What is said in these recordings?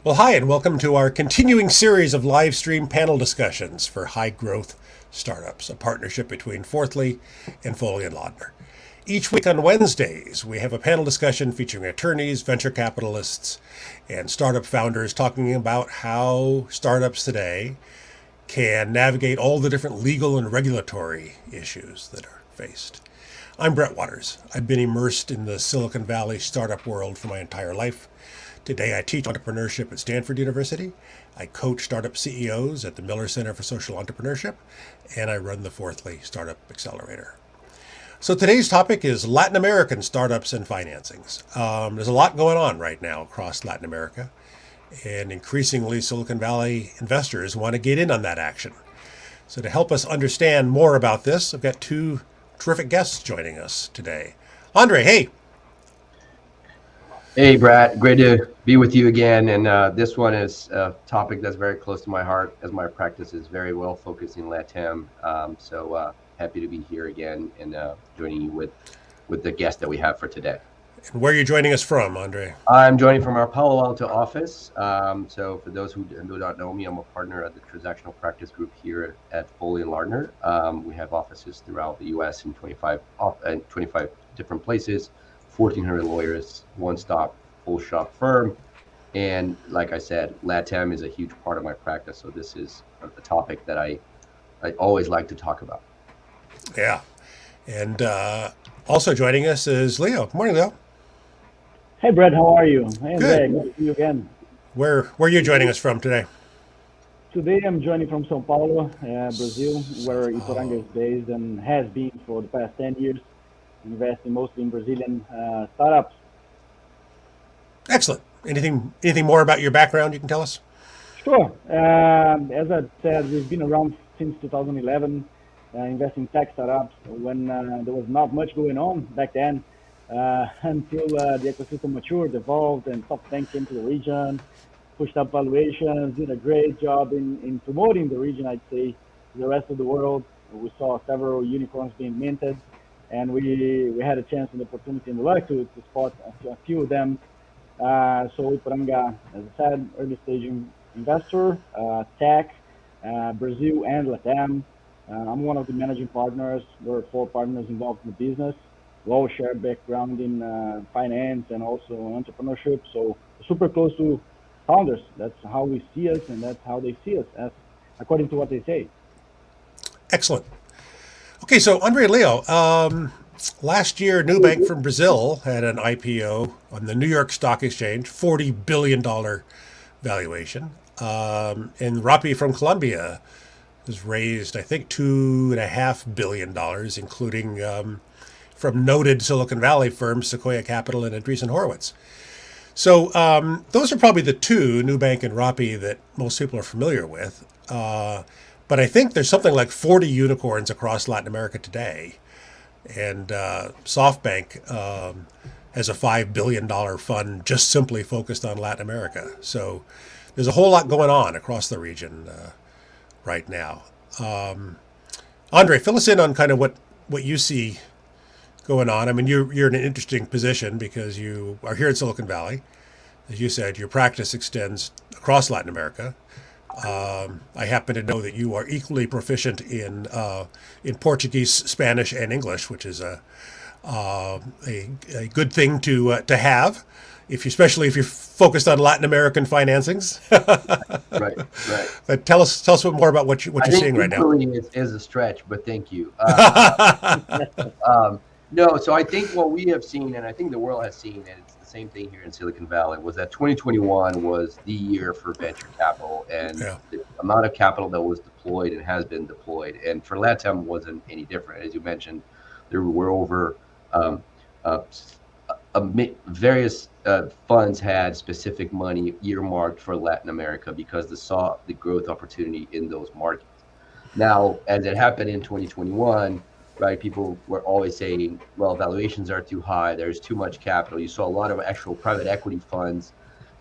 Well, hi, and welcome to our continuing series of live stream panel discussions for high growth startups, a partnership between Fourthly and Foley and Laudner. Each week on Wednesdays, we have a panel discussion featuring attorneys, venture capitalists, and startup founders talking about how startups today can navigate all the different legal and regulatory issues that are faced. I'm Brett Waters. I've been immersed in the Silicon Valley startup world for my entire life. Today I teach entrepreneurship at Stanford University. I coach startup CEOs at the Miller Center for Social Entrepreneurship, and I run the Fourthly Startup Accelerator. So today's topic is Latin American startups and financings. There's a lot going on right now across Latin America, and increasingly Silicon Valley investors want to get in on that action. So to help us understand more about this, I've got two terrific guests joining us today. Andre, hey. Hey, Brad. Great to be with you again. And this one is a topic that's very close to my heart, as my practice is very well focused in LatAm. So happy to be here again and joining you with the guest that we have for today. And where are you joining us from, Andre? I'm joining from our Palo Alto office. So for those who do not know me, I'm a partner at the transactional practice group here at Foley and Lardner. We have offices throughout the U.S. in 25 different places. 1,400 lawyers, one-stop, full-shop firm. And like I said, LatAm is a huge part of my practice. So this is a topic that I always like to talk about. Yeah. And also joining us is Leo. Good morning, Leo. Hey, Brett, how are you? Hey, Good. Good to see you again. Where are you joining us from today? Today I'm joining from São Paulo, Brazil, where Iporanga is based and has been for the past 10 years, investing mostly in Brazilian startups. Excellent. Anything more about your background you can tell us? Sure. As I said, we've been around since 2011, investing in tech startups when there was not much going on back then, until the ecosystem matured, evolved, and SoftBank came to the region, pushed up valuations, did a great job in promoting the region, I'd say, to the rest of the world. We saw several unicorns being minted, and we had a chance and opportunity and luck to spot a few of them. So Iporanga, as I said, early stage investor, tech, Brazil and LatAm. I'm one of the managing partners. There are 4 partners involved in the business. We all share background in finance and also entrepreneurship. So super close to founders. That's how we see us, and that's how they see us, as according to what they say. Excellent. Okay, so Andre and Leo, last year, Nubank from Brazil had an IPO on the New York Stock Exchange, $40 billion valuation. And Rappi from Colombia has raised, I think, $2.5 billion, including from noted Silicon Valley firms Sequoia Capital and Andreessen Horowitz. So those are probably the two, Nubank and Rappi, that most people are familiar with. But I think there's something like 40 unicorns across Latin America today. And SoftBank has a $5 billion fund just simply focused on Latin America. So there's a whole lot going on across the region right now. Andre, fill us in on kind of what you see going on. I mean, you're in an interesting position because you are here in Silicon Valley. As you said, your practice extends across Latin America. I happen to know that you are equally proficient in Portuguese, Spanish, and English, which is a good thing to have, especially if you're focused on Latin American financings. Right. But tell us more about what you're seeing right now. Is a stretch, but thank you. No, so I think what we have seen, and I think the world has seen, and it's the same thing here in Silicon Valley, was that 2021 was the year for venture capital, and the amount of capital that was deployed and has been deployed. And for LatAm wasn't any different. As you mentioned, there were over various funds had specific money earmarked for Latin America because they saw the growth opportunity in those markets. Now, as it happened in 2021, right, people were always saying, well, valuations are too high, there's too much capital. You saw a lot of actual private equity funds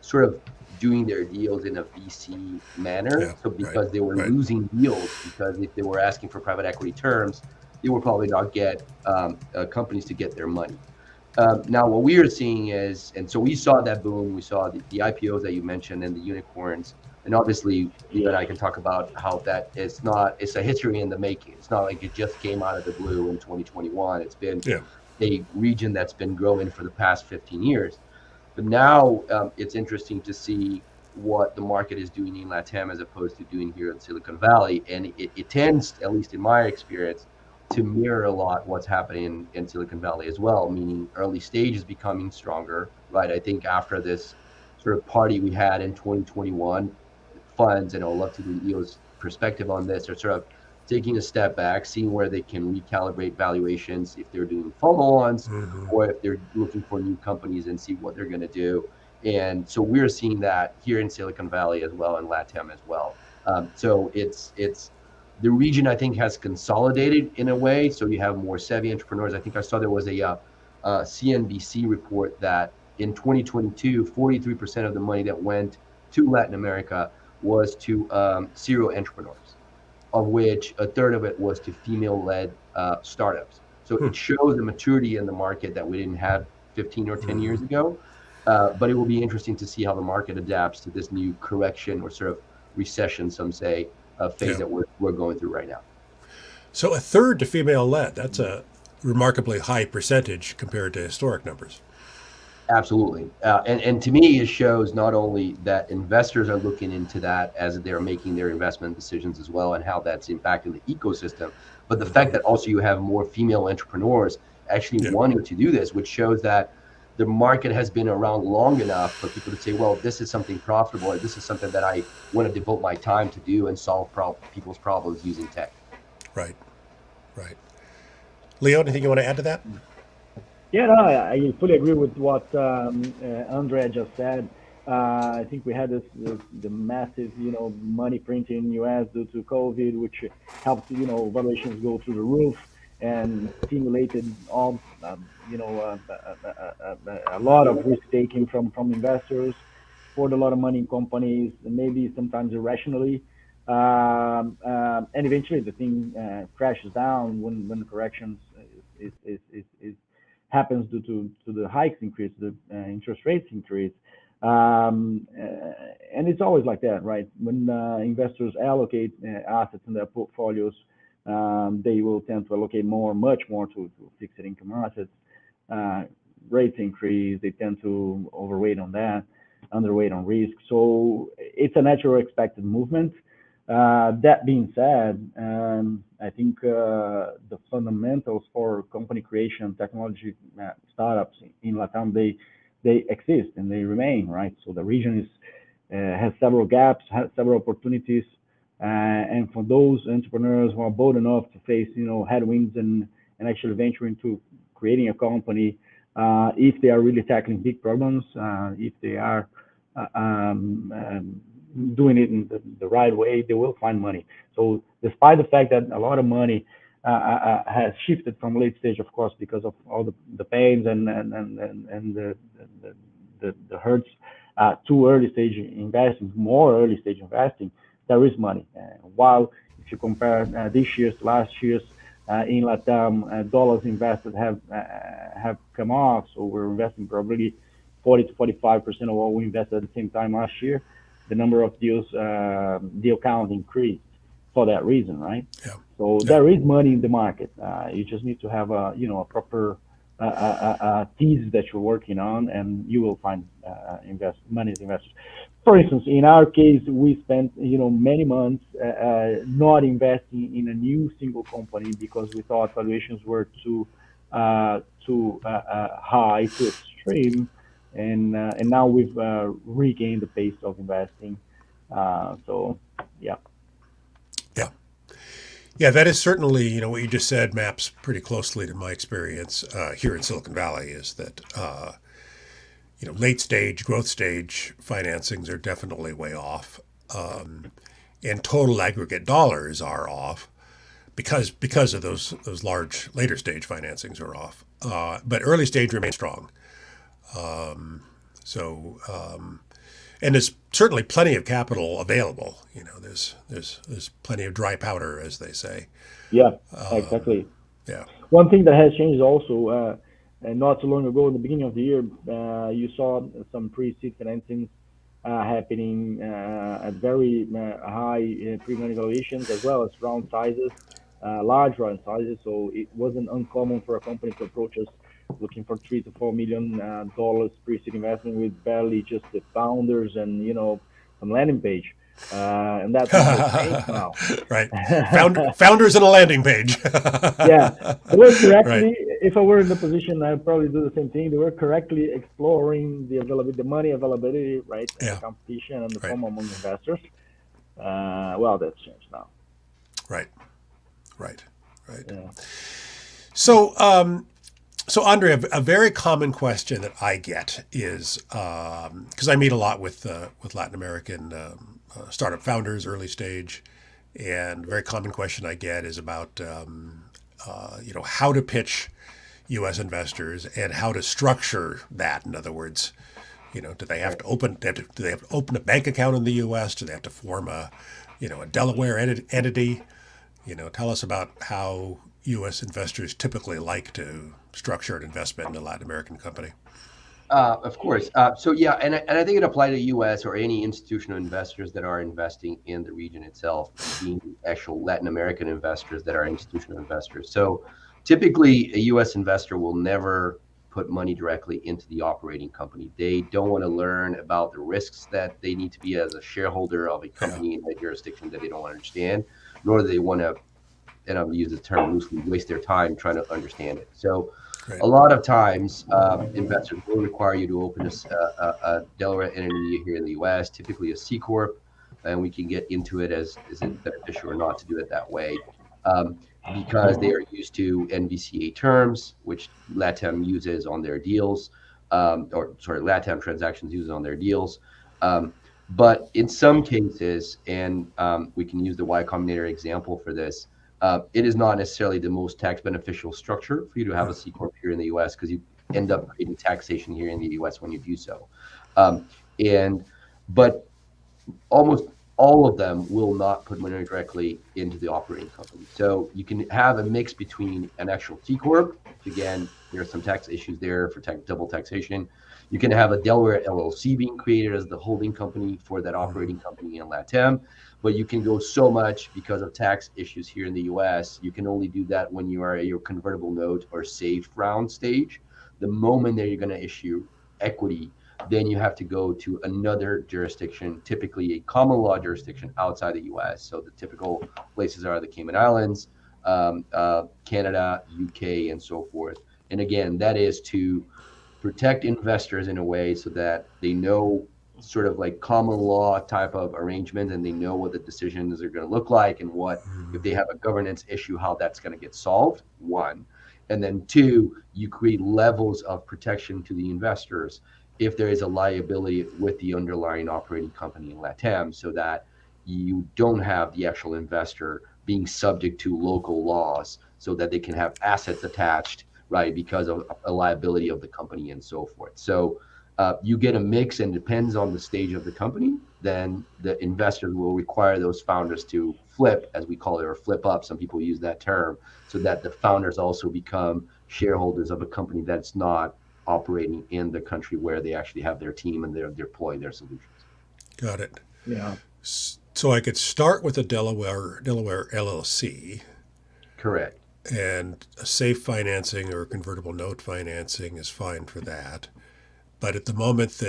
sort of doing their deals in a VC manner. So because they were losing deals, because if they were asking for private equity terms, they would probably not get companies to get their money. Now, what we are seeing is, and so we saw that boom, we saw the IPOs that you mentioned and the unicorns, and obviously you and I can talk about how that it's a history in the making. It's not like it just came out of the blue in 2021. It's been Yeah. a region that's been growing for the past 15 years. But now it's interesting to see what the market is doing in LatAm as opposed to doing here in Silicon Valley. And it tends, at least in my experience, to mirror a lot what's happening in Silicon Valley as well, meaning early stage is becoming stronger, right? I think after this sort of party we had in 2021, funds, and I'd love to do Leo's perspective on this, are sort of taking a step back, seeing where they can recalibrate valuations if they're doing follow-ons or if they're looking for new companies and see what they're going to do. And so we're seeing that here in Silicon Valley as well, and LatAm as well. So it's the region, I think, has consolidated in a way. So you have more savvy entrepreneurs. I think I saw there was a CNBC report that in 2022, 43% of the money that went to Latin America was to serial entrepreneurs, of which a third of it was to female-led startups. So it shows the maturity in the market that we didn't have 15 or 10 years ago. But it will be interesting to see how the market adapts to this new correction or sort of recession, some say, phase that we're going through right now. So a third to female-led, that's a remarkably high percentage compared to historic numbers. Absolutely. And to me, it shows not only that investors are looking into that as they're making their investment decisions as well, and how that's impacting the ecosystem, but the fact that also you have more female entrepreneurs actually wanting to do this, which shows that the market has been around long enough for people to say, well, this is something profitable, or this is something that I want to devote my time to do and solve people's problems using tech. Right, right. Leo, anything you want to add to that? Yeah, no, I fully agree with what Andrea just said. I think we had the massive, money printing in U.S. due to COVID, which helped, valuations go through the roof and stimulated all, a lot of risk taking from investors, poured a lot of money in companies, maybe sometimes irrationally. And eventually the thing crashes down when the corrections is happens due to the hikes increase, the interest rates increase. And it's always like that, right? When investors allocate assets in their portfolios, they will tend to allocate much more to fixed income assets. Rates increase, they tend to overweight on that, underweight on risk. So it's a natural expected movement. That being said, I think the fundamentals for company creation, technology startups in LatAm, they exist and they remain, right? So the region has several gaps, has several opportunities, and for those entrepreneurs who are bold enough to face, headwinds and actually venture into creating a company, if they are really tackling big problems, if they are doing it in the right way, they will find money. So despite the fact that a lot of money has shifted from late stage, of course, because of all the pains and the hurts, to early stage investing, more early stage investing, there is money. While if you compare this year's to last year's, in LatAm, dollars invested have come off, so we're investing probably 40 to 45% of what we invested at the same time last year. The number of deal count increased for that reason, right? Yeah. So there is money in the market. You just need to have a proper thesis that you're working on, and you will find money as investors. For instance, in our case, we spent many months not investing in a new single company because we thought valuations were too high, too extreme. And now we've regained the pace of investing. So, yeah. Yeah, that is certainly, what you just said maps pretty closely to my experience here in Silicon Valley, is that, late stage, growth stage financings are definitely way off. And total aggregate dollars are off because of those large later stage financings are off. But early stage remains strong. And there's certainly plenty of capital available. There's plenty of dry powder, as they say. Yeah, exactly. Yeah. One thing that has changed also, and not too long ago, in the beginning of the year, you saw some pre-seed financings happening at very high pre-money valuations, as well as round sizes, large round sizes. So it wasn't uncommon for a company to approach us looking for $3 to $4 million pre-seed investment with barely just the founders and some landing page. And that's not the case now. Right. Founders and a landing page. Yeah, they were Right. correctly. If I were in the position, I'd probably do the same thing. They were correctly exploring the availability, the money availability, right, and the Yeah. competition and the Right. FOMO among investors. Well, that's changed now. Right. Right. Right. Yeah. So, so Andre, a very common question that I get is because I meet a lot with Latin American startup founders, early stage, and a very common question I get is about how to pitch U.S. investors and how to structure that. In other words, do they have to open? Do they have to open a bank account in the U.S.? Do they have to form a Delaware entity? Tell us about how U.S. investors typically like to structure an investment in a Latin American company. Of course. So yeah, and I think it applies to U.S. or any institutional investors that are investing in the region itself, being actual Latin American investors that are institutional investors. So typically, a U.S. investor will never put money directly into the operating company. They don't want to learn about the risks that they need to be as a shareholder of a company in a jurisdiction that they don't understand, nor do they want to, and I'm using the term loosely, waste their time trying to understand it. So Great. a lot of times, investors will require you to open a Delaware entity here in the U.S., typically a C corp, and we can get into it as is it beneficial or not to do it that way, because they are used to NVCA terms, which LatAm uses on their deals, LatAm transactions uses on their deals. But in some cases, and we can use the Y Combinator example for this, it is not necessarily the most tax beneficial structure for you to have a C corp here in the U.S. because you end up creating taxation here in the U.S. when you do so. But almost all of them will not put money directly into the operating company. So you can have a mix between an actual C corp. Again, there are some tax issues there for double taxation. You can have a Delaware LLC being created as the holding company for that operating company in LatAm, but you can go so much because of tax issues here in the U.S. You can only do that when you are at your convertible note or safe round stage. The moment that you're going to issue equity, then you have to go to another jurisdiction, typically a common law jurisdiction outside the U.S. So the typical places are the Cayman Islands, Canada, UK, and so forth. And again, that is to protect investors in a way so that they know sort of like common law type of arrangement, and they know what the decisions are going to look like and what, if they have a governance issue, how that's going to get solved, one. And then two, you create levels of protection to the investors if there is a liability with the underlying operating company in LatAm, so that you don't have the actual investor being subject to local laws so that they can have assets attached, right, because of a liability of the company and so forth. So you get a mix, and depends on the stage of the company, then the investors will require those founders to flip, as we call it, or flip up. Some people use that term, so that the founders also become shareholders of a company that's not operating in the country where they actually have their team and they're deploying their solutions. Got it. Yeah. So I could start with a Delaware LLC. Correct. And a safe financing or convertible note financing is fine for that. But at the moment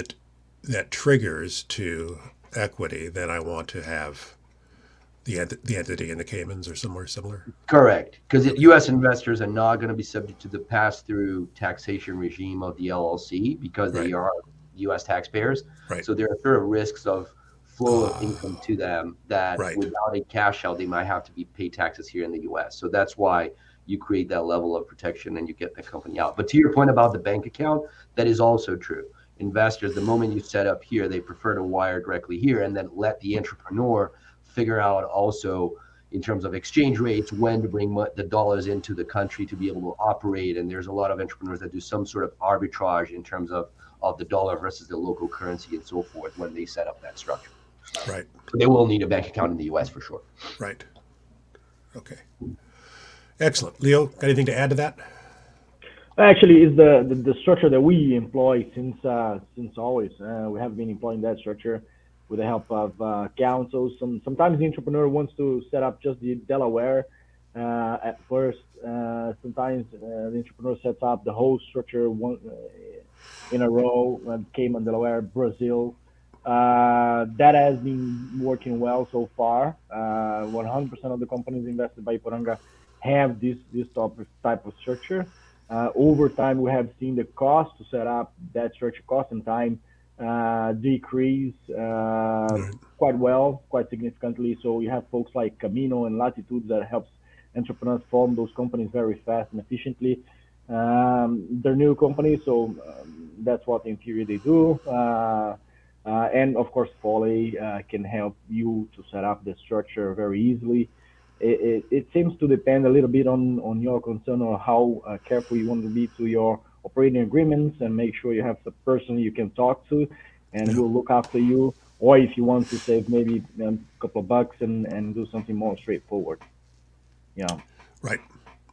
that triggers to equity, then I want to have the entity in the Caymans or somewhere similar. Correct, because U.S. investors are not going to be subject to the pass-through taxation regime of the LLC because they are U.S. taxpayers. Right. So there are sort of risks of flow of income to them that without a cash out, they might have to pay taxes here in the U.S. So that's why you create that level of protection and you get the company out. But to your point about the bank account, that is also true. Investors, the moment you set up here, they prefer to wire directly here and then let the entrepreneur figure out also in terms of exchange rates when to bring the dollars into the country to be able to operate. And there's a lot of entrepreneurs that do some sort of arbitrage in terms of the dollar versus the local currency and so forth when they set up that structure. Right. So they will need a bank account in the U.S. for sure. Right. Okay. Excellent. Leo, got anything to add to that? Actually, is the structure that we employ since always. We have been employing that structure with the help of counsel. Sometimes the entrepreneur wants to set up just the Delaware at first. Sometimes the entrepreneur sets up the whole structure in a row. Cayman, Delaware, Brazil. That has been working well so far. 100% of the companies invested by Iporanga have this type of structure. Over time, we have seen the cost to set up that structure, cost and time, decrease Right. quite well, quite significantly. So you have folks like Camino and Latitude that helps entrepreneurs form those companies very fast and efficiently. They're new companies, so that's what in theory they do. And of course, Foley can help you to set up the structure very easily. It seems to depend a little bit on your concern or how careful you want to be to your operating agreements and make sure you have the person you can talk to and Yeah. will look after you. Or if you want to save maybe a couple of bucks and do something more straightforward. Yeah. Right.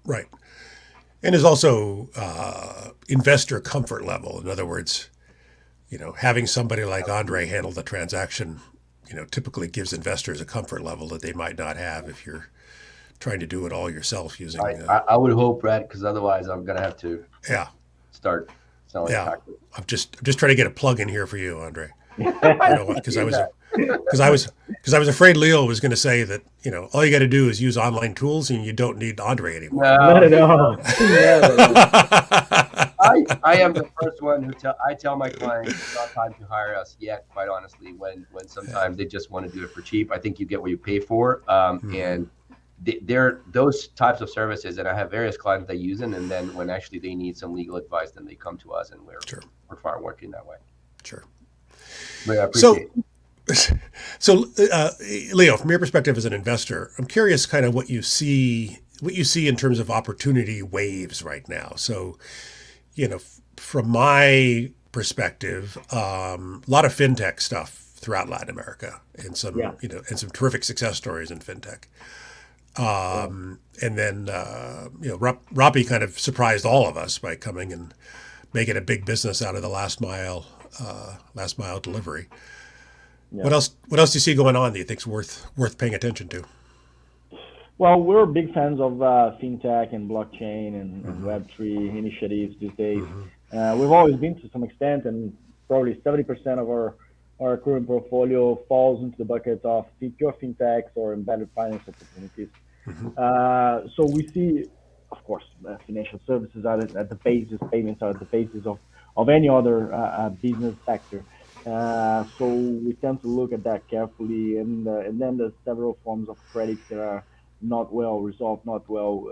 Right. And there's also investor comfort level. In other words, having somebody like Andre handle the transaction, typically gives investors a comfort level that they might not have if you're trying to do it all yourself using. I would hope, Brad, because otherwise I'm gonna have to Yeah. start selling Yeah. tacos. I'm just trying to get a plug in here for you, Andre. I Because I appreciate was that. because I was afraid Leo was going to say that all you got to do is use online tools and you don't need Andre anymore. Not No, at all. Never. I am the first one who I tell my clients it's not time to hire us yet. Quite honestly, when sometimes they just want to do it for cheap. I think you get what you pay for, and they're those types of services. And I have various clients that use them, and then when actually they need some legal advice, then they come to us, and Sure. we're fine working that way. Sure. But I So, appreciate it. Leo, from your perspective as an investor, I'm curious kind of what you see in terms of opportunity waves right now. So, from my perspective, a lot of fintech stuff throughout Latin America, and some Yeah. and some terrific success stories in fintech. Yeah. And then Rappi kind of surprised all of us by coming and making a big business out of the last mile delivery. Yeah. What else? What else do you see going on that you think's worth paying attention to? Well, we're big fans of fintech and blockchain and Web3 initiatives these days. We've always been to some extent, and probably 70% of our current portfolio falls into the bucket of pure fintechs or embedded finance opportunities. So we see, of course, financial services are at the basis, payments are at the basis of any other business sector. So we tend to look at that carefully, and then there's several forms of credit that are not well resolved, not well,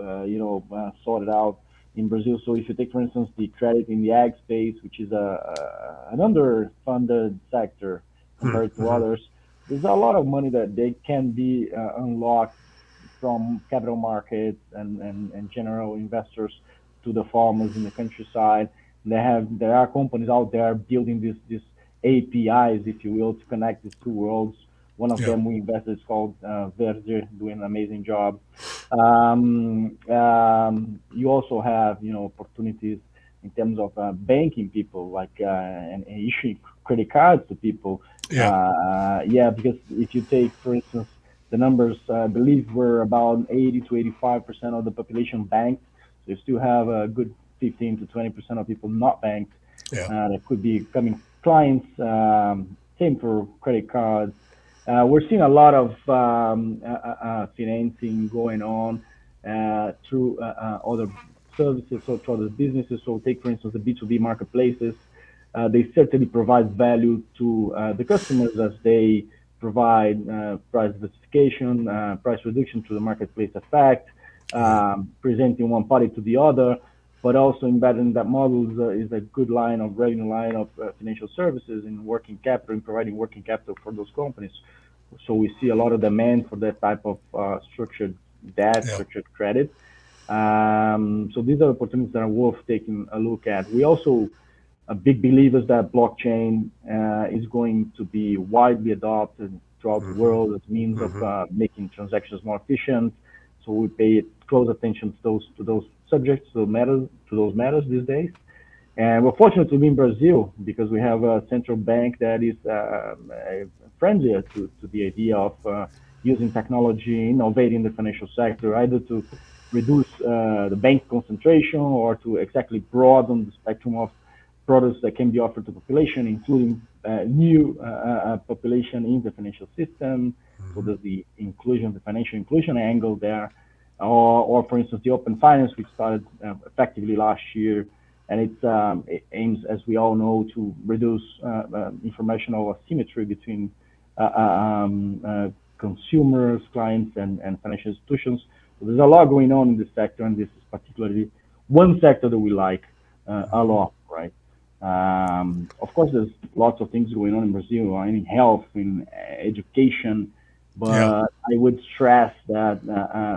sorted out in Brazil. So if you take, for instance, the credit in the ag space, which is an underfunded sector compared to others, there's a lot of money that they can be unlocked from capital markets and general investors to the farmers in the countryside. There are companies out there building these APIs, if you will, to connect these two worlds. One of Yeah. them we invested is called Verde, doing an amazing job. You also have opportunities in terms of banking people, like and issuing credit cards to people. Yeah. Yeah, because if you take, for instance, the numbers, I believe we're about 80 to 85% of the population banked. So you still have a good 15 to 20% of people not banked. Yeah. That could be coming clients. Same for credit cards. We're seeing a lot of financing going on through other services or through other businesses. So take, for instance, the B2B marketplaces. They certainly provide value to the customers as they provide price diversification, price reduction to the marketplace effect, presenting one party to the other, but also embedded in that model is a good line of revenue line of financial services in working capital and providing working capital for those companies. So we see a lot of demand for that type of structured debt, Yeah. structured credit. So these are opportunities that are worth taking a look at. We also are big believers that blockchain is going to be widely adopted throughout the world as means of making transactions more efficient. So we pay close attention to those subject to those matters these days. And we're fortunate to be in Brazil because we have a central bank that is friendlier to the idea of using technology, innovating the financial sector, either to reduce the bank concentration or to exactly broaden the spectrum of products that can be offered to the population, including new population in the financial system. So there's the inclusion, the financial inclusion angle there, or for instance, the open finance, which started effectively last year, and it aims, as we all know, to reduce informational asymmetry between consumers, clients, and financial institutions. So there's a lot going on in this sector, and this is particularly one sector that we like a lot, right? Of course, there's lots of things going on in Brazil, in health, in education, but Yeah. I would stress that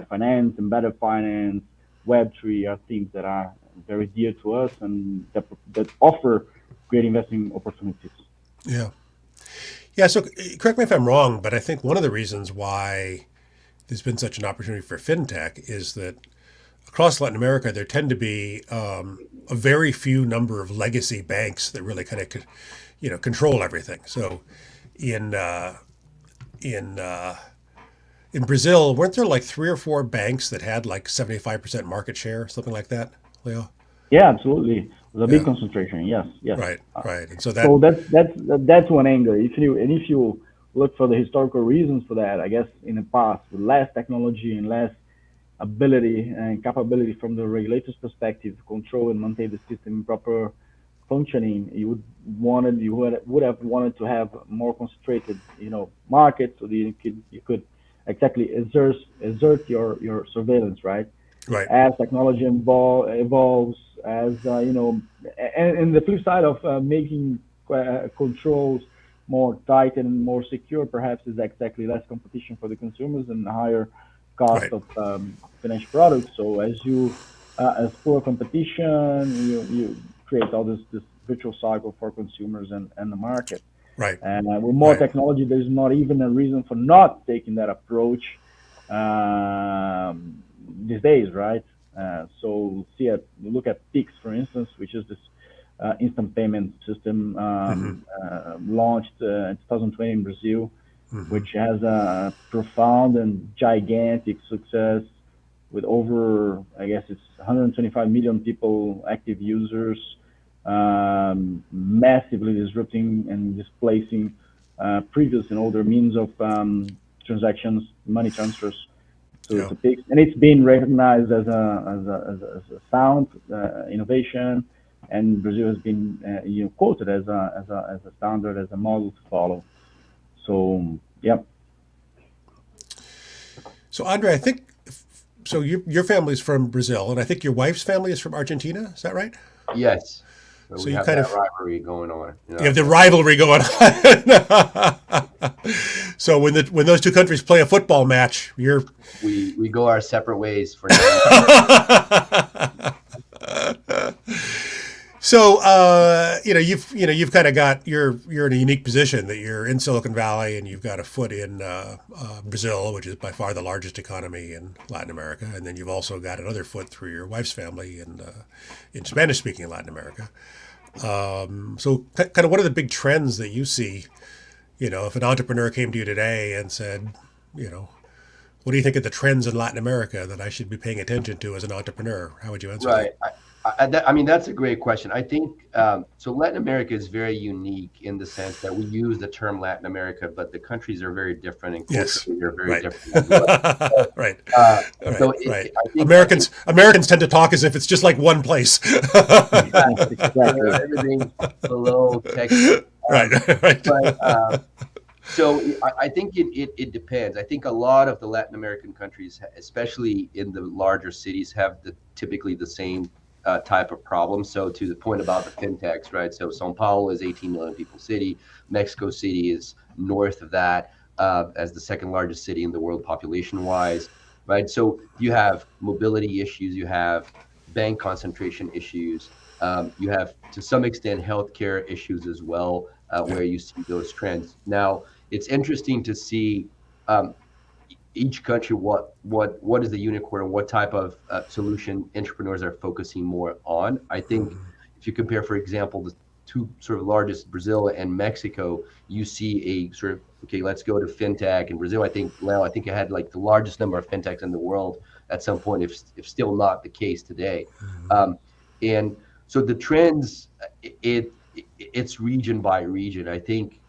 finance, embedded finance, Web3 are things that are very dear to us and that offer great investing opportunities. Yeah. Yeah. So correct me if I'm wrong, but I think one of the reasons why there's been such an opportunity for fintech is that across Latin America, there tend to be a very few number of legacy banks that really kind of, control everything. So in in in Brazil, weren't there like three or four banks that had like 75% market share, something like that, Leo? Yeah, absolutely. There's a big Yeah. concentration. Yes, yes. Right. Right. And so that. So that's one angle. If you look for the historical reasons for that, I guess in the past, with less technology and less ability and capability from the regulator's perspective to control and maintain the system in proper functioning, you would have wanted to have more concentrated, market so that you could exactly exert your surveillance, right? Right. As technology evolves, as and the flip side of making controls more tight and more secure, perhaps, is exactly less competition for the consumers and higher cost Right. of financial products. So as poor competition, you create all this virtual cycle for consumers and the market. Right. And with more Right. technology, there's not even a reason for not taking that approach these days, right? So look at Pix, for instance, which is this instant payment system Mm-hmm. launched in 2020 in Brazil, Mm-hmm. which has a profound and gigantic success with over, I guess it's 125 million people, active users, massively disrupting and displacing previous and older means of transactions, money transfers Yeah. to Pix, and it's been recognized as a sound innovation, and Brazil has been quoted as a standard, as a model to follow. So yeah, So Andre, I think so. Your family's from Brazil, and I think your wife's family is from Argentina. Is that right? Yes. So So we you have kind that of rivalry going on in you our have the family. rivalry going on. So when those two countries play a football match, you're. We go our separate ways for now. So you've kind of got you're in a unique position that you're in Silicon Valley and you've got a foot in Brazil, which is by far the largest economy in Latin America, and then you've also got another foot through your wife's family in Spanish-speaking Latin America. So kind of what are the big trends that you see? If an entrepreneur came to you today and said, you know, what do you think of the trends in Latin America that I should be paying attention to as an entrepreneur? How would you answer that? Right. I mean, that's a great question. I think so. Latin America is very unique in the sense that we use the term Latin America, but the countries are very different and Yes. culturally they're very Right. different as well. So, Right. uh, Right. so Right. I think Americans tend to talk as if it's just like one place. exactly. everything's below Texas. Right. Um, Right. but So I think it depends. I think a lot of the Latin American countries, especially in the larger cities, have typically the same type of problem. So to the point about the fintechs, right? So São Paulo is 18 million people city. Mexico City is north of that as the second largest city in the world population wise, right? So you have mobility issues, you have bank concentration issues, you have to some extent healthcare issues as well, Yeah. where you see those trends. Now, it's interesting to see um, each country what is the unicorn and what type of solution entrepreneurs are focusing more on. I think if you compare, for example, the two sort of largest, Brazil and Mexico, you see a sort of, okay, let's go to fintech. In Brazil, I think, Leo, I think it had like the largest number of fintechs in the world at some point, if still not the case today. And so the trends, it's region by region. I think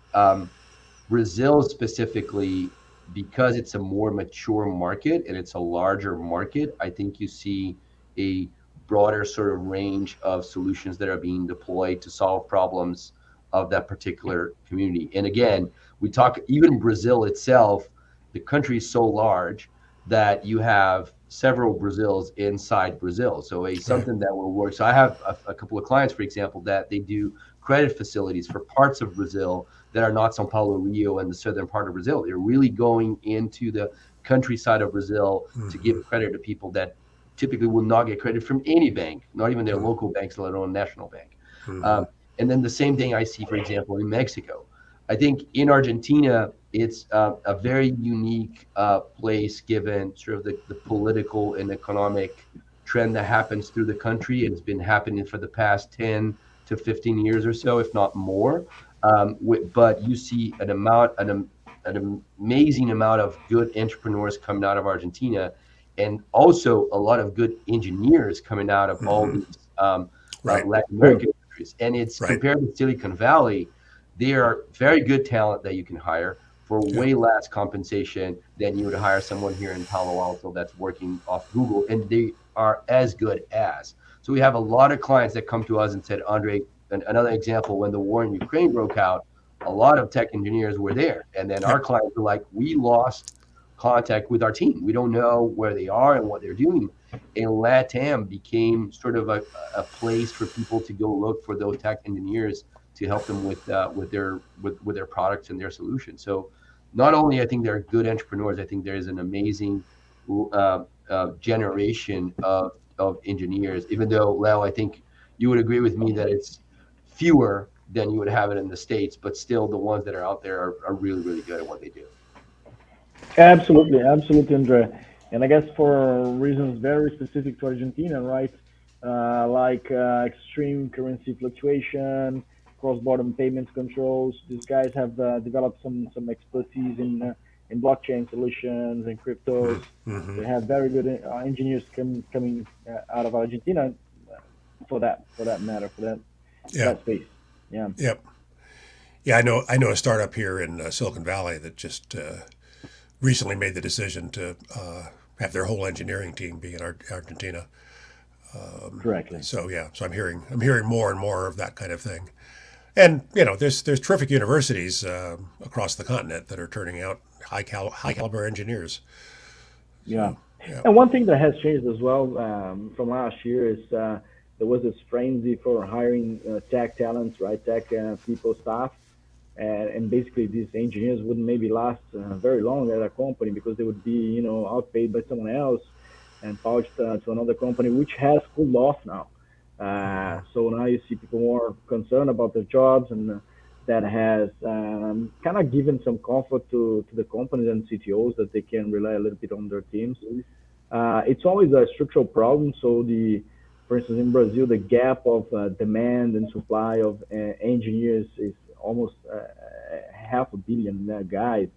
Brazil specifically, because it's a more mature market and it's a larger market, I think you see a broader sort of range of solutions that are being deployed to solve problems of that particular community. And again, we talk, even Brazil itself, the country is so large that you have several Brazils inside Brazil. So something that will work. So I have a couple of clients, for example, that they do credit facilities for parts of Brazil that are not São Paulo, Rio, and the southern part of Brazil. They're really going into the countryside of Brazil to give credit to people that typically will not get credit from any bank, not even their local banks, let alone national bank. And then the same thing I see, for example, in Mexico. I think in Argentina, it's a very unique place given sort of the political and economic trend that happens through the country. It's been happening for the past 10 to 15 years or so, if not more. But you see an amazing amount of good entrepreneurs coming out of Argentina, and also a lot of good engineers coming out of all these Latin American countries. And it's compared to Silicon Valley, they are very good talent that you can hire for way less compensation than you would hire someone here in Palo Alto that's working off Google, and they are as good as. So we have a lot of clients that come to us and said, Andre, another example, when the war in Ukraine broke out, a lot of tech engineers were there. And then our clients were like, we lost contact with our team. We don't know where they are and what they're doing. And LatAm became sort of a place for people to go look for those tech engineers to help them with their products and their solutions. So not only I think they're good entrepreneurs, I think there is an amazing generation of engineers, even though, Leo, I think you would agree with me that it's fewer than you would have it in the States, but still the ones that are out there are really, really good at what they do. Absolutely, Andre. And I guess for reasons very specific to Argentina, right? Like extreme currency fluctuation, cross-border payments controls. These guys have developed some expertise in blockchain solutions and cryptos. They have very good engineers coming out of Argentina for that matter, for that space. Yeah. Yep. Yeah, I know a startup here in Silicon Valley that just recently made the decision to have their whole engineering team be in Argentina. Correctly. So I'm hearing more and more of that kind of thing. And there's terrific universities across the continent that are turning out high caliber engineers. Yeah. And one thing that has changed as well from last year is there was this frenzy for hiring tech talents, right? Tech people, staff, and basically these engineers wouldn't maybe last very long at a company because they would be outpaid by someone else and poached to another company, which has cooled off now. So now you see people more concerned about their jobs, and that has kind of given some comfort to the companies and CTOs that they can rely a little bit on their teams. It's always a structural problem. So for instance, in Brazil, the gap of demand and supply of engineers is almost 500 million guys.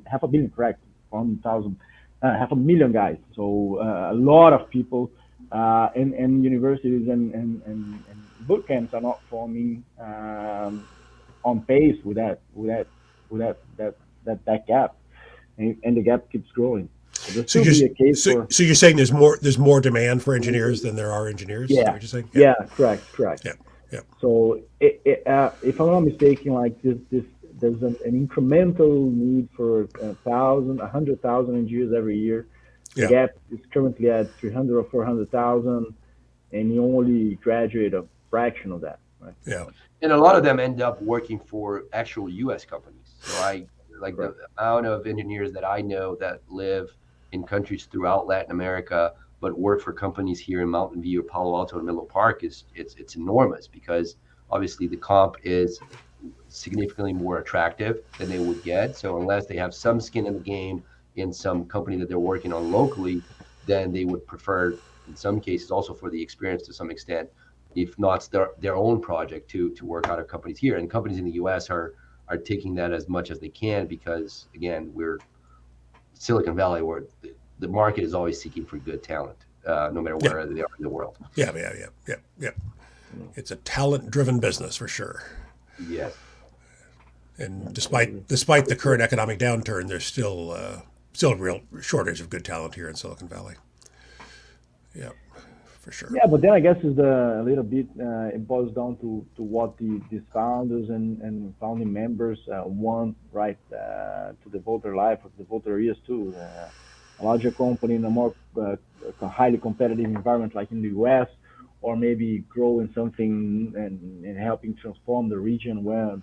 Half a billion, correct? 1,000, 500,000 guys. So a lot of people. And universities and boot camps are not forming on pace with that gap, and the gap keeps growing. So you're saying there's more demand for engineers than there are engineers? Yeah. Is that what you're saying? Yeah. Correct. Yeah. So if I'm not mistaken, like there's an incremental need for 100,000 engineers every year. The gap is currently at 300 or 400,000, and you only graduate a fraction of that, right? Yeah. And a lot of them end up working for actual U.S. companies. So the amount of engineers that I know that live in countries throughout Latin America, but work for companies here in Mountain View, Palo Alto, and Menlo Park it's enormous, because obviously the comp is significantly more attractive than they would get. So unless they have some skin in the game in some company that they're working on locally, then they would prefer, in some cases, also for the experience to some extent, if not their own project, to work out of companies here. And companies in the U.S. are taking that as much as they can because, again, we're Silicon Valley, where the market is always seeking for good talent, no matter where they are in the world. Yeah. It's a talent-driven business for sure. Yes. And despite the current economic downturn, there's still a real shortage of good talent here in Silicon Valley. Yeah, for sure. Yeah, but then I guess it's a little bit, it boils down to what these founders and founding members want, right, to devote their life or devote their years to. A larger company in a more highly competitive environment like in the US, or maybe grow in something and helping transform the region where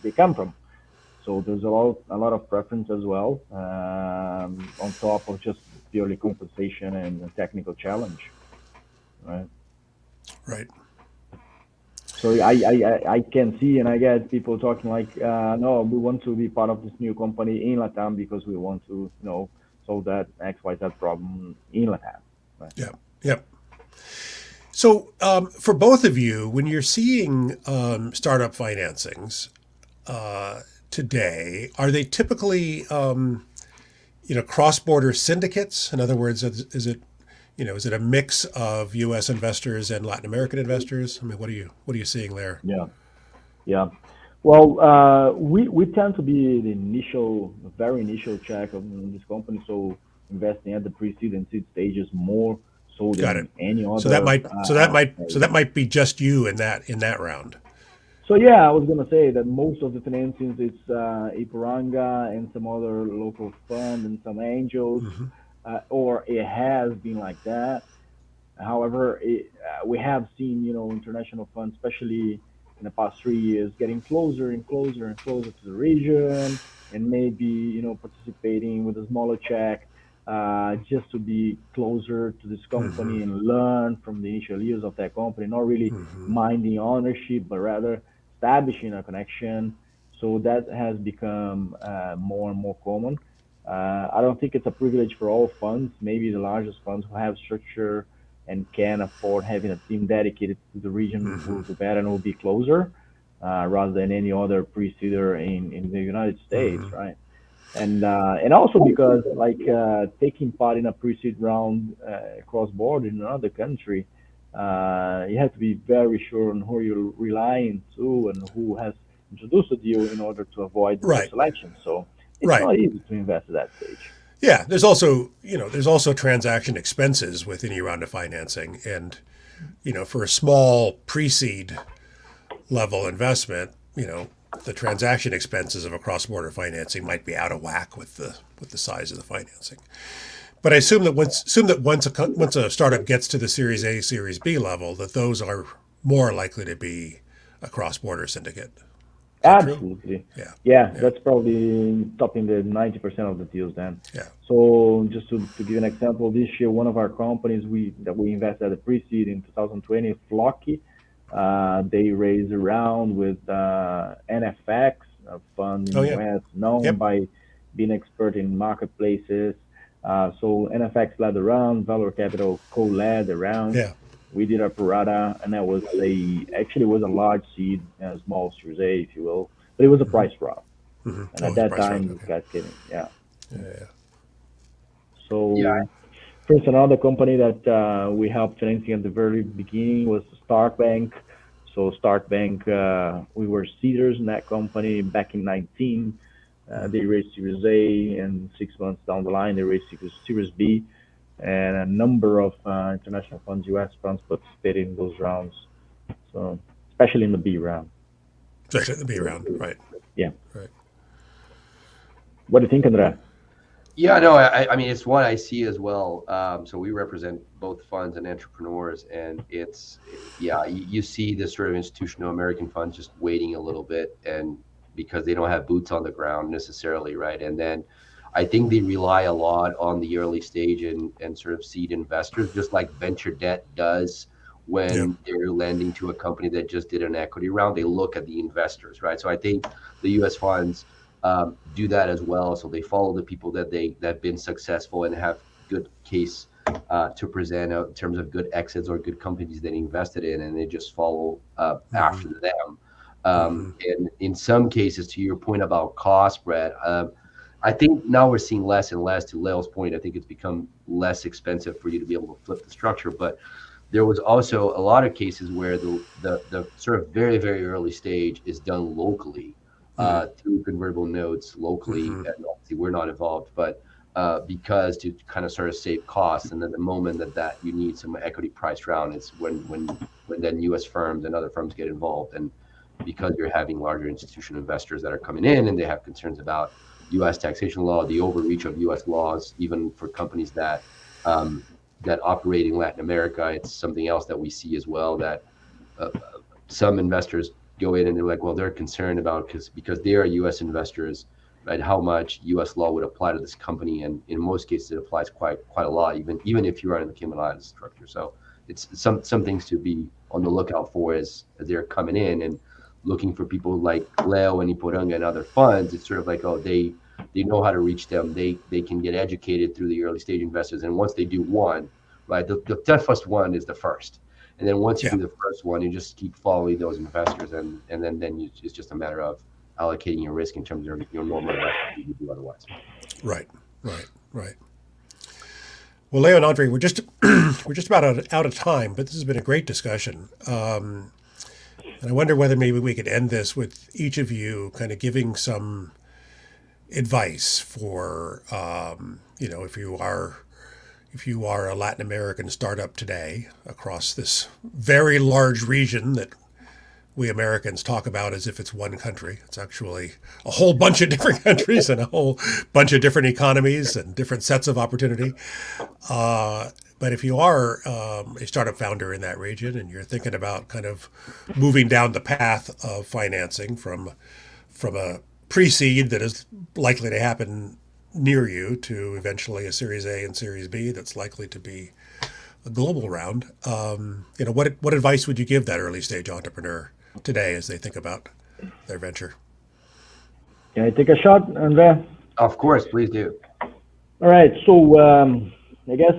they come from. So there's a lot of preference as well, on top of just purely compensation and a technical challenge, right? Right. So I can see and I get people talking like, no, we want to be part of this new company in LatAm because we want to, solve that XYZ problem in LatAm. Right? Yeah. Yep. So for both of you, when you're seeing startup financings today, are they typically cross-border syndicates? In other words, is it a mix of U.S. investors and Latin American investors? I mean, what are you seeing there? Yeah. Well, we tend to be the very initial check of this company. So investing at the pre-seed and seed stages more so than any other. So that might be just you in that round. So yeah, I was gonna say that most of the financings it's Ipiranga and some other local fund and some angels, or it has been like that. However, we have seen international funds, especially in the past 3 years, getting closer and closer and closer to the region, and maybe participating with a smaller check, just to be closer to this company and learn from the initial years of that company, not really minding ownership, but rather establishing a connection. So that has become more and more common. I don't think it's a privilege for all funds. Maybe the largest funds who have structure and can afford having a team dedicated to the region will do better and will be closer, rather than any other pre-seeder in the United States, right? And also because taking part in a pre-seed round cross border in another country, you have to be very sure on who you're relying to and who has introduced the deal in order to avoid selection. So it's not easy to invest at that stage. Yeah, there's also transaction expenses with any round of financing, and for a small pre-seed level investment, the transaction expenses of a cross-border financing might be out of whack with the size of the financing. But I assume that once a startup gets to the Series A, Series B level, that those are more likely to be a cross-border syndicate. Absolutely. Yeah, that's probably topping the 90% of the deals then. Yeah. So just to give you an example, this year, one of our companies that we invested at the pre-seed in 2020, Flocky, they raised a round with NFX, a fund in the US, known by being expert in marketplaces. So NFX led the round, Valor Capital co-led the round. Yeah. We did our prorata, and that was a large seed, a small Series A, if you will, but it was a price round. And at that time, this guy's kidding. Yeah. So first, another company that we helped financing at the very beginning was Stark Bank. So Stark Bank, we were seeders in that company back in 2019. They raised Series A, and 6 months down the line, they raised Series B. And a number of international funds, U.S. funds, participated in those rounds. So, especially in the B round. Especially in the B round, right? Yeah. Right. What do you think, Andrea? Yeah, no, I mean, it's one I see as well. So we represent both funds and entrepreneurs, and you see this sort of institutional American funds just waiting a little bit, and because they don't have boots on the ground necessarily, right? And then I think they rely a lot on the early stage and sort of seed investors, just like venture debt does, Yeah. when they're lending to a company that just did an equity round. They look at the investors, right? So I think the U.S. funds do that as well. So they follow the people that have been successful and have good case to present in terms of good exits or good companies they invested in, and they just follow Mm-hmm. after them. Mm-hmm. And in some cases, to your point about cost, Brett, I think now we're seeing less and less. To Leo's point, I think it's become less expensive for you to be able to flip the structure. But there was also a lot of cases where the sort of very, very early stage is done locally through convertible notes locally. Mm-hmm. And obviously, we're not involved, but because to kind of sort of save costs, and then the moment that you need some equity price round is when then U.S. firms and other firms get involved, and because you're having larger institutional investors that are coming in and they have concerns about U.S. taxation law, the overreach of U.S. laws, even for companies that operate in Latin America. It's something else that we see as well, that uh, some investors go in and they're like, well, they're concerned about because they are U.S. investors, right? How much U.S. law would apply to this company, and in most cases, it applies quite a lot, even if you are in the Cayman Islands structure. So it's some things to be on the lookout for as they're coming in and looking for people like Leo and Iporanga and other funds. It's sort of like, oh, they know how to reach them. They can get educated through the early stage investors, and once they do one, right, the toughest one is the first. And then once you Yeah. do the first one, you just keep following those investors, and it's just a matter of allocating your risk in terms of your normal investment you would do otherwise. Right. Right. Right. Well, Leo and Andre, we're just about out of time, but this has been a great discussion. And I wonder whether maybe we could end this with each of you kind of giving some advice for, if you are a Latin American startup today across this very large region that we Americans talk about as if it's one country. It's actually a whole bunch of different countries and a whole bunch of different economies and different sets of opportunity. But if you are a startup founder in that region and you're thinking about kind of moving down the path of financing from a pre-seed that is likely to happen near you to eventually a Series A and Series B that's likely to be a global round, what advice would you give that early stage entrepreneur today as they think about their venture? Can I take a shot, Andrea? Of course, please do. All right. So I guess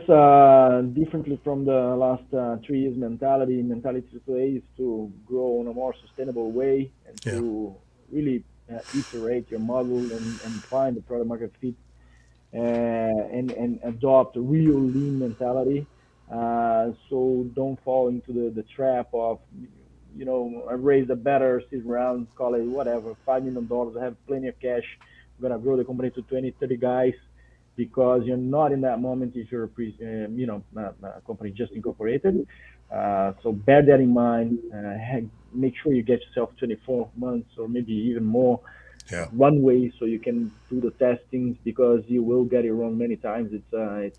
differently from the last 3 years mentality today is to grow in a more sustainable way and Yeah. to really iterate your model and find the product market fit and adopt a real lean mentality. So don't fall into the trap of, I raised a better seed round, call it whatever, $5 million. I have plenty of cash. I'm going to grow the company to 20, 30 guys because you're not in that moment if you're a company just incorporated. So bear that in mind. Make sure you get yourself 24 months or maybe even more Yeah. runway so you can do the testings because you will get it wrong many times. It's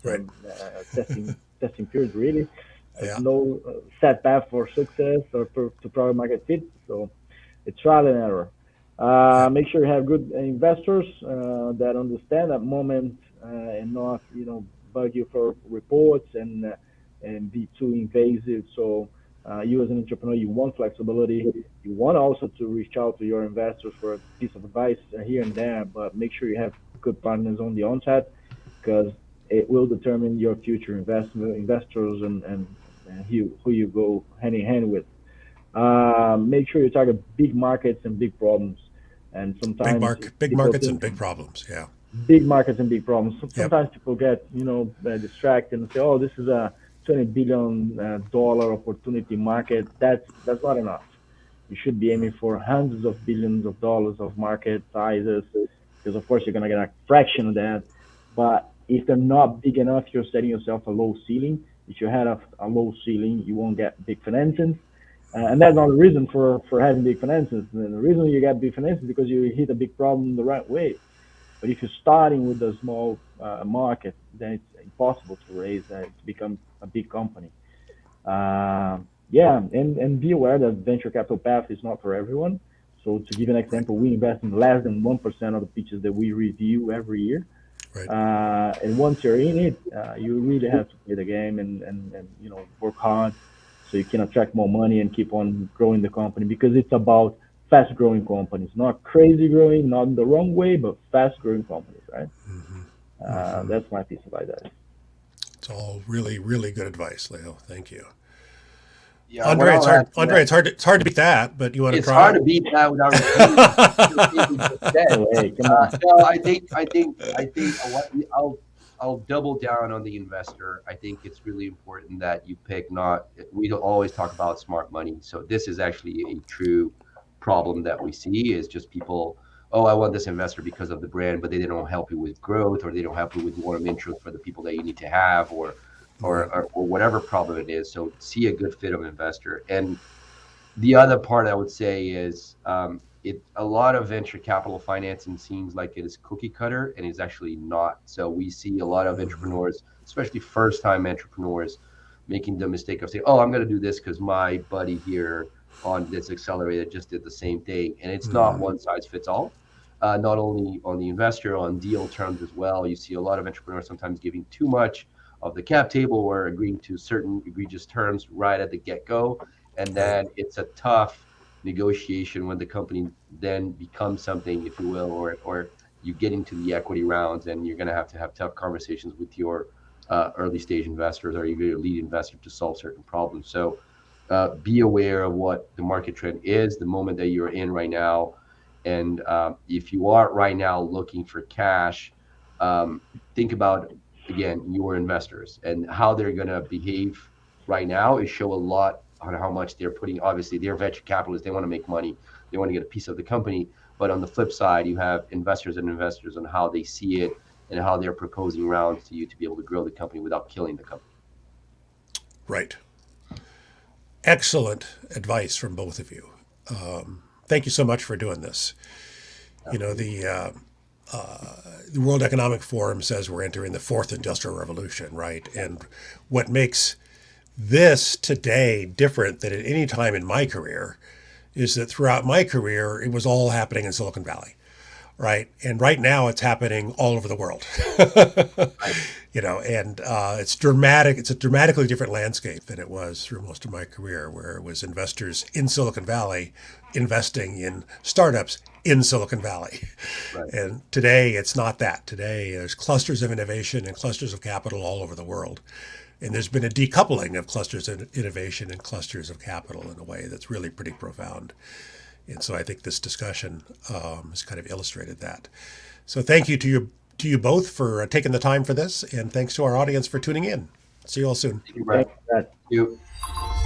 Right. a testing period really. There's Yeah. no set path for success or to product market fit. So it's trial and error. Yeah. Make sure you have good investors that understand that moment and not bug you for reports and be too invasive. So you as an entrepreneur, you want flexibility. You want also to reach out to your investors for a piece of advice here and there, but make sure you have good partners on the onset because it will determine your future investors and who you go hand in hand with. Make sure you target big markets and big problems. And sometimes Big people markets and think big problems. Yeah. big markets and big problems. Yep. Sometimes people get distracted and say, "Oh, this is a $20 billion opportunity market." That's not enough. You should be aiming for hundreds of billions of dollars of market sizes, because of course you're gonna get a fraction of that. But if they're not big enough, you're setting yourself a low ceiling. If you had a low ceiling, you won't get big financing. And that's not the reason for having big finances. The reason you get big finances is because you hit a big problem the right way. But if you're starting with a small market, then it's impossible to raise to become a big company. Yeah, and be aware that venture capital path is not for everyone. So to give an Right. example, we invest in less than 1% of the pitches that we review every year. Right. And once you're in it, you really have to play the game and work hard. so you can attract more money and keep on growing the company, because it's about fast growing companies, not crazy growing, not the wrong way, but fast growing companies, right? That's my piece of advice. It's all really, really good advice, Leo. Thank you. Yeah, what Andre, it's I'll hard. add to Andre, that, it's hard to beat that, but you want to it's try? hard to beat that without repeating the thing we just said. So, hey, come on. No, I think I'll double down on the investor. I think it's really important that you pick not. We don't always talk about smart money, so this is actually a true problem that we see is just people. Oh, I want this investor because of the brand, but they don't help you with growth, or they don't help you with warm interest for the people that you need to have, or whatever problem it is. So see a good fit of investor. And the other part I would say is a lot of venture capital financing seems like it is cookie cutter, and it's actually not. So we see a lot of entrepreneurs, especially first time entrepreneurs, making the mistake of saying, "Oh, I'm going to do this because my buddy here on this accelerator just did the same thing," and it's not one size fits all. Not only on the investor, on deal terms as well. You see a lot of entrepreneurs sometimes giving too much of the cap table or agreeing to certain egregious terms right at the get-go, and then it's a tough negotiation when the company then becomes something, if you will, or you get into the equity rounds, and you're going to have tough conversations with your early stage investors or your lead investor to solve certain problems. So be aware of what the market trend is, the moment that you're in right now, and if you are right now looking for cash, think about again your investors and how they're going to behave right now. Is show a lot on how much they're putting. Obviously, they're venture capitalists. They want to make money. They want to get a piece of the company. But on the flip side, you have investors and investors on how they see it and how they're proposing rounds to you to be able to grow the company without killing the company. Right. Excellent advice from both of you. Thank you so much for doing this. You know, the World Economic Forum says we're entering the fourth industrial revolution, right? And what makes this today different than at any time in my career is that throughout my career, it was all happening in Silicon Valley, right? And right now it's happening all over the world. You know, and it's dramatic. It's a dramatically different landscape than it was through most of my career, where it was investors in Silicon Valley investing in startups in Silicon Valley. Right. And today it's not that. Today there's clusters of innovation and clusters of capital all over the world. And there's been a decoupling of clusters of innovation and clusters of capital in a way that's really pretty profound. And so I think this discussion has kind of illustrated that. So thank you to you both for taking the time for this, and thanks to our audience for tuning in. See you all soon. Thank you, Brett. Thanks, Brett. Thank you.